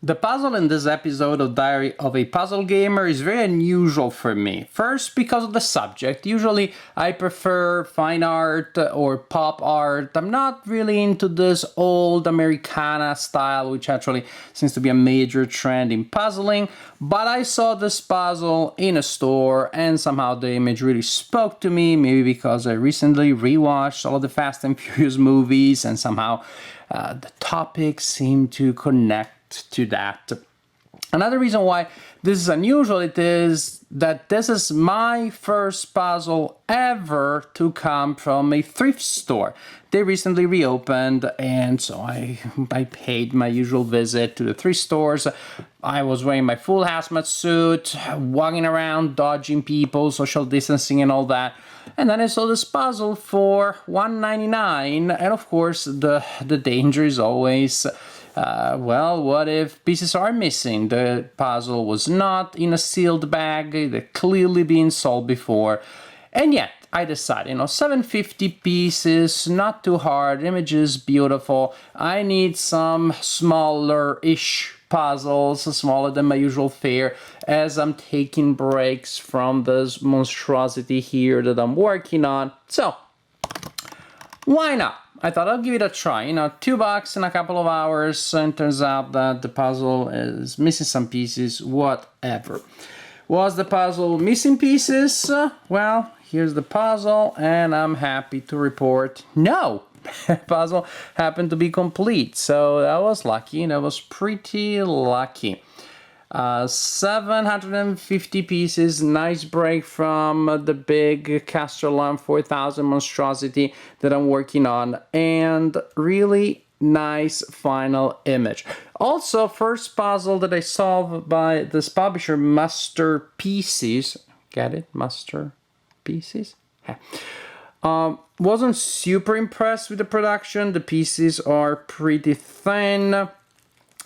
The puzzle in this episode of Diary of a Puzzle Gamer is very unusual for me. First, because of the subject. Usually I prefer fine art or pop art. I'm not really into this old Americana style, which actually seems to be a major trend in puzzling. But I saw this puzzle in a store and somehow the image really spoke to me, maybe because I recently rewatched all of the Fast and Furious movies and somehow the topics seem to connect to that. Another reason why this is unusual it is that this is my first puzzle ever to come from a thrift store. They recently reopened, and so I paid my usual visit to the thrift stores. I was wearing my full hazmat suit, walking around, dodging people, social distancing and all that. And then I saw this puzzle for $1.99, and of course the danger is always well, what if pieces are missing? The puzzle was not in a sealed bag, they're clearly been sold before. And yet, I decided, 750 pieces, not too hard, images beautiful. I need some smaller-ish puzzles, smaller than my usual fare, as I'm taking breaks from this monstrosity here that I'm working on. So, why not? I thought I'll give it a try. $2 in a couple of hours, and turns out that the puzzle is missing some pieces, whatever. Was the puzzle missing pieces? Well, here's the puzzle, and I'm happy to report no. The puzzle happened to be complete, so that was lucky, that was pretty lucky. 750 pieces, nice break from the big Castellan 4000 monstrosity that I'm working on, and really nice final image. Also, first puzzle that I solved by this publisher, Masterpieces. Get it? Masterpieces? Wasn't super impressed with the production. The pieces are pretty thin.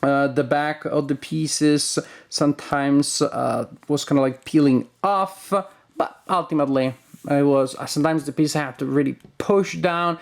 The back of the pieces sometimes was kind of like peeling off, but ultimately it was sometimes the piece I had to really push down.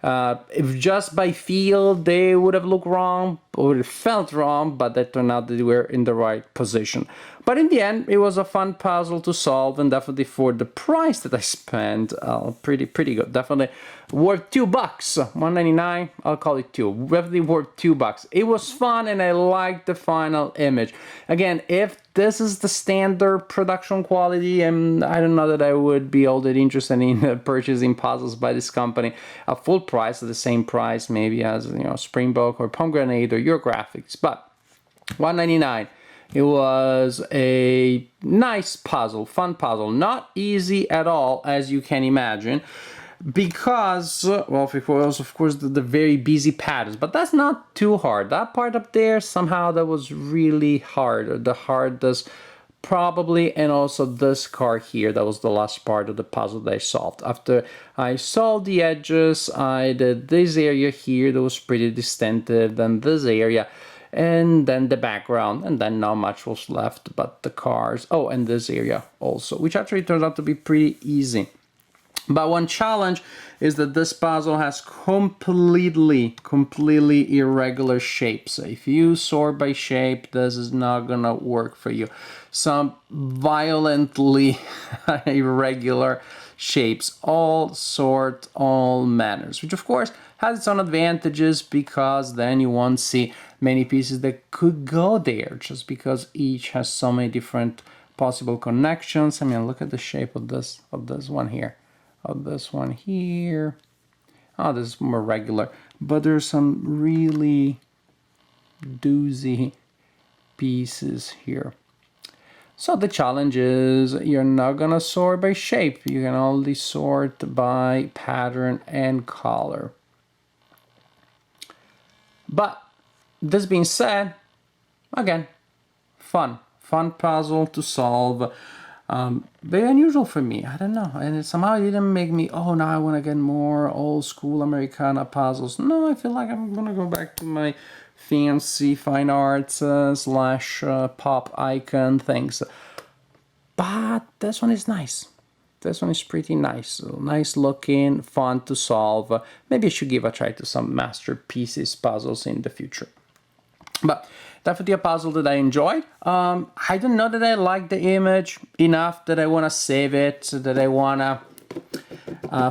If just by feel they would have looked wrong or it felt wrong, but that turned out that they were in the right position. But in the end, it was a fun puzzle to solve, and definitely for the price that I spent, pretty good. Definitely worth $2, $1.99. I'll call it $2. Definitely worth $2. It was fun, and I liked the final image. Again, if this is the standard production quality, and I don't know that I would be all that interested in purchasing puzzles by this company at full price, at the same price maybe as Springbok or Pomegranate or Your Graphics, but $1.99. It was a nice puzzle, fun puzzle, not easy at all, as you can imagine, because, well, it was, of course, the very busy patterns, but that's not too hard. That part up there, somehow, that was really hard, the hardest probably, and also this card here, that was the last part of the puzzle that I solved. After I solved the edges, I did this area here that was pretty distinctive, then this area, and then the background, and then not much was left but the cars. Oh, and this area also, which actually turned out to be pretty easy. But one challenge is that this puzzle has completely irregular shapes. So if you sort by shape, this is not gonna work for you. Some violently irregular shapes, all manners, which of course has its own advantages, because then you won't see many pieces that could go there, just because each has so many different possible connections. I mean, look at the shape of this one here, of this one here. Oh, this is more regular, but there's some really doozy pieces here. So the challenge is you're not gonna sort by shape, you can only sort by pattern and color. But this being said, again, fun puzzle to solve. Very unusual for me, I don't know, and somehow it didn't make me, oh, now I want to get more old school Americana puzzles. No, I feel like I'm gonna go back to my fancy fine arts slash pop icon things. But this one is nice. This one is pretty nice. Nice looking, fun to solve. Maybe I should give a try to some Masterpieces puzzles in the future. But definitely a puzzle that I enjoy. I don't know that I like the image enough that I want to save it, that I want to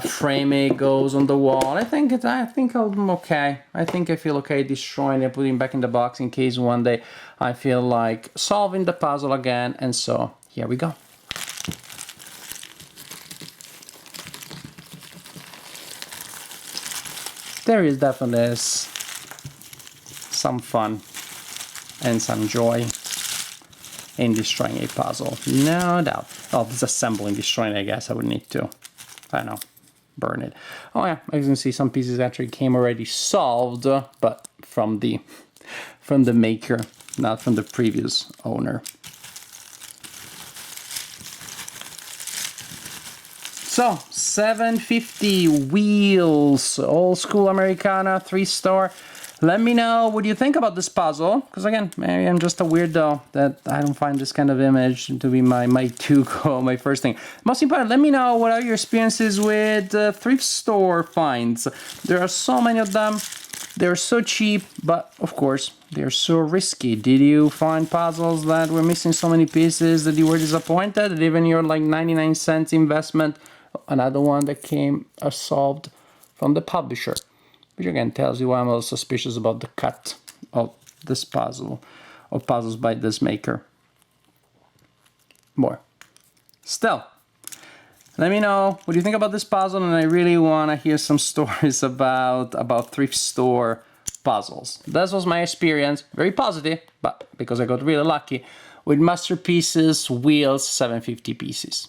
frame it, goes on the wall. I think I'm okay. I think I feel okay destroying it, putting it back in the box in case one day I feel like solving the puzzle again. And so here we go. There is definitely some fun and some joy in destroying a puzzle, no doubt. Oh, disassembling, destroying, I guess I would need to, I don't know, burn it. Oh yeah, as you can see, some pieces actually came already solved, but from the maker, not from the previous owner. So, $7.50 wheels, old school Americana, 3-star. Let me know what you think about this puzzle, because again, maybe I'm just a weirdo that I don't find this kind of image to be my to-go, my first thing. Most important, let me know what are your experiences with thrift store finds. There are so many of them. They're so cheap, but of course, they're so risky. Did you find puzzles that were missing so many pieces that you were disappointed? That even your like 99-cent investment, another one that came solved from the publisher, which again tells you why I'm a little suspicious about the cut of this puzzle, of puzzles by this maker. More. Still, let me know what you think about this puzzle, and I really want to hear some stories about thrift store puzzles. That was my experience, very positive, but because I got really lucky with Masterpieces Wheels 750 pieces.